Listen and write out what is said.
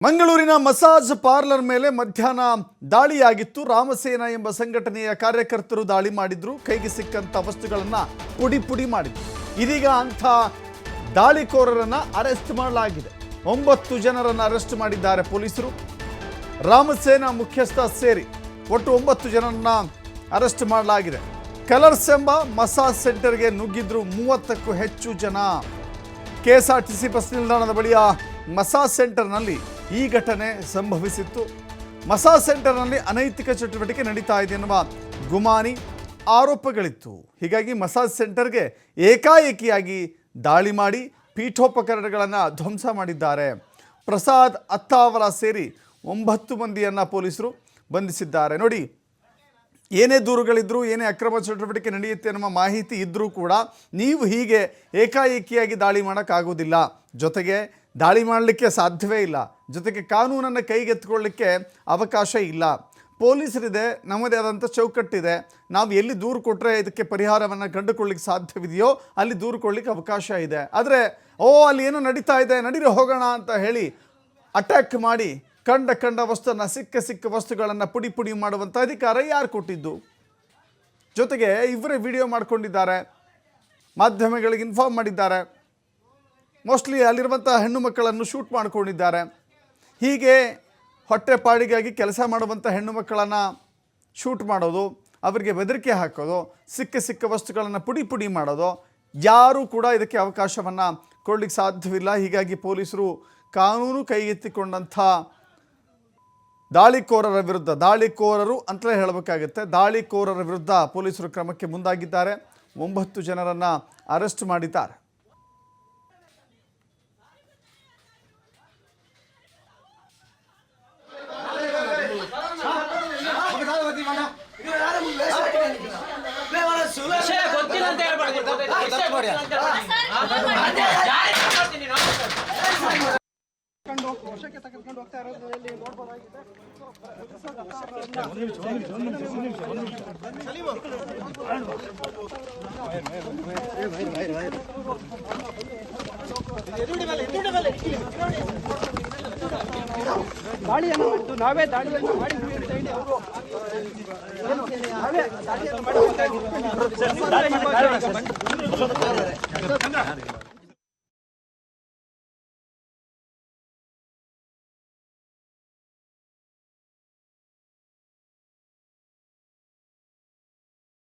ಮಂಗಳೂರಿನ massage parlour ಮೇಲೆ ಮಧ್ಯಾಹ್ನ ದಾಳಿಯಾಗಿತ್ತು. ರಾಮಸೇನಾ ಎಂಬ ಸಂಘಟನೆಯ ಕಾರ್ಯಕರ್ತರು ದಾಳಿ ಮಾಡಿದ್ರು. ಕೈಗೆ ಸಿಕ್ಕಂತ ವಸ್ತುಗಳನ್ನು ಪುಡಿ ಪುಡಿ ಮಾಡಿದ್ರು. ಇದೀಗ ಅಂಥ ದಾಳಿಕೋರರನ್ನು ಅರೆಸ್ಟ್ ಮಾಡಲಾಗಿದೆ. 9 ಜನರನ್ನು ಅರೆಸ್ಟ್ ಮಾಡಿದ್ದಾರೆ ಪೊಲೀಸರು. ರಾಮಸೇನಾ ಮುಖ್ಯಸ್ಥ ಸೇರಿ ಒಟ್ಟು 9 ಜನರನ್ನು ಅರೆಸ್ಟ್ ಮಾಡಲಾಗಿದೆ. ಕಲರ್ಸ್ ಎಂಬ ಮಸಾಜ್ ಸೆಂಟರ್ಗೆ ನುಗ್ಗಿದ್ರು 30ಕ್ಕೂ ಹೆಚ್ಚು ಜನ. ಕೆಎಸ್ಆರ್ಟಿಸಿ ಬಸ್ ನಿಲ್ದಾಣದ ಬಳಿಯ ಮಸಾಜ್ ಸೆಂಟರ್ನಲ್ಲಿ ಈ ಘಟನೆ ಸಂಭವಿಸಿತ್ತು. ಮಸಾಜ್ ಸೆಂಟರ್ನಲ್ಲಿ ಅನೈತಿಕ ಚಟುವಟಿಕೆ ನಡೀತಾ ಇದೆ ಎನ್ನುವ ಗುಮಾನಿ ಆರೋಪಗಳಿತ್ತು. ಹೀಗಾಗಿ ಮಸಾಜ್ ಸೆಂಟರ್ಗೆ ಏಕಾಏಕಿಯಾಗಿ ದಾಳಿ ಮಾಡಿ ಪೀಠೋಪಕರಣಗಳನ್ನು ಧ್ವಂಸ ಮಾಡಿದ್ದಾರೆ. ಪ್ರಸಾದ್ ಅತ್ತಾವರ ಸೇರಿ 9 ಮಂದಿಯನ್ನು ಪೊಲೀಸರು ಬಂಧಿಸಿದ್ದಾರೆ. ನೋಡಿ, ಏನೇ ದೂರುಗಳಿದ್ರೂ, ಏನೇ ಅಕ್ರಮ ಚಟುವಟಿಕೆ ನಡೆಯುತ್ತೆ ಅನ್ನೋ ಮಾಹಿತಿ ಇದ್ದರೂ ಕೂಡ ನೀವು ಹೀಗೆ ಏಕಾಏಕಿಯಾಗಿ ದಾಳಿ ಮಾಡೋಕ್ಕಾಗೋದಿಲ್ಲ. ಜೊತೆಗೆ ದಾಳಿ ಮಾಡಲಿಕ್ಕೆ ಸಾಧ್ಯವೇ ಇಲ್ಲ. ಜೊತೆಗೆ ಕಾನೂನನ್ನು ಕೈಗೆತ್ತಿಕೊಳ್ಳಲಿಕ್ಕೆ ಅವಕಾಶ ಇಲ್ಲ. ಪೊಲೀಸರಿದೆ, ನಮ್ಮದೇ ಆದಂಥ ಚೌಕಟ್ಟಿದೆ. ನಾವು ಎಲ್ಲಿ ದೂರು ಕೊಟ್ಟರೆ ಇದಕ್ಕೆ ಪರಿಹಾರವನ್ನು ಕಂಡುಕೊಳ್ಳಿಕ್ಕೆ ಸಾಧ್ಯವಿದೆಯೋ ಅಲ್ಲಿ ದೂರು ಕೊಡಲಿಕ್ಕೆ ಅವಕಾಶ ಇದೆ. ಆದರೆ ಅಲ್ಲಿ ಏನೋ ನಡೀತಾ ಇದೆ, ನಡೀರಿ ಹೋಗೋಣ ಅಂತ ಹೇಳಿ ಅಟ್ಯಾಕ್ ಮಾಡಿ ಕಂಡ ವಸ್ತುವನ್ನು, ಸಿಕ್ಕ ವಸ್ತುಗಳನ್ನು ಪುಡಿ ಪುಡಿ ಮಾಡುವಂಥ ಅಧಿಕಾರ ಯಾರು ಕೊಟ್ಟಿದ್ದು? ಜೊತೆಗೆ ಇವರೇ ವಿಡಿಯೋ ಮಾಡಿಕೊಂಡಿದ್ದಾರೆ, ಮಾಧ್ಯಮಗಳಿಗೆ ಇನ್ಫಾರ್ಮ್ ಮಾಡಿದ್ದಾರೆ. ಮೋಸ್ಟ್ಲಿ ಅಲ್ಲಿರುವಂಥ ಹೆಣ್ಣು ಮಕ್ಕಳನ್ನು ಶೂಟ್ ಮಾಡ್ಕೊಂಡಿದ್ದಾರೆ. ಹೀಗೆ ಹೊಟ್ಟೆಪಾಡಿಗಾಗಿ ಕೆಲಸ ಮಾಡುವಂಥ ಹೆಣ್ಣು ಮಕ್ಕಳನ್ನು ಶೂಟ್ ಮಾಡೋದು, ಅವರಿಗೆ ಬೆದರಿಕೆ ಹಾಕೋದು, ಸಿಕ್ಕ ವಸ್ತುಗಳನ್ನು ಪುಡಿ ಪುಡಿ ಮಾಡೋದು, ಯಾರೂ ಕೂಡ ಇದಕ್ಕೆ ಅವಕಾಶವನ್ನು ಕೊಡಲಿಕ್ಕೆ ಸಾಧ್ಯವಿಲ್ಲ. ಹೀಗಾಗಿ ಪೊಲೀಸರು ಕಾನೂನು ಕೈಗೆತ್ತಿಕೊಂಡಂಥ ದಾಳಿಕೋರರು ಅಂತಲೇ ಹೇಳಬೇಕಾಗುತ್ತೆ. ದಾಳಿಕೋರರ ವಿರುದ್ಧ ಪೊಲೀಸರು ಕ್ರಮಕ್ಕೆ ಮುಂದಾಗಿದ್ದಾರೆ. 9 ಜನರನ್ನು ಅರೆಸ್ಟ್ ಮಾಡಿದ್ದಾರೆ. ವರ್ಷಕ್ಕೆ ತೆಗೆದುಕೊಂಡು ಹೋಗ್ತಾ ಇರೋದ್ರಲ್ಲಿ ನೋಡ್ಬೋದಾಗಿದೆ. ದಾಳಿಯನ್ನು ಮಾಡಿದ್ದು ನಾವೇ, ದಾಳಿಯನ್ನು ಮಾಡಿದ್ವಿ ಅಂತ ಹೇಳಿ ಅವರು ನಾವೇ ದಾಳಿಯನ್ನು ಮಾಡಿ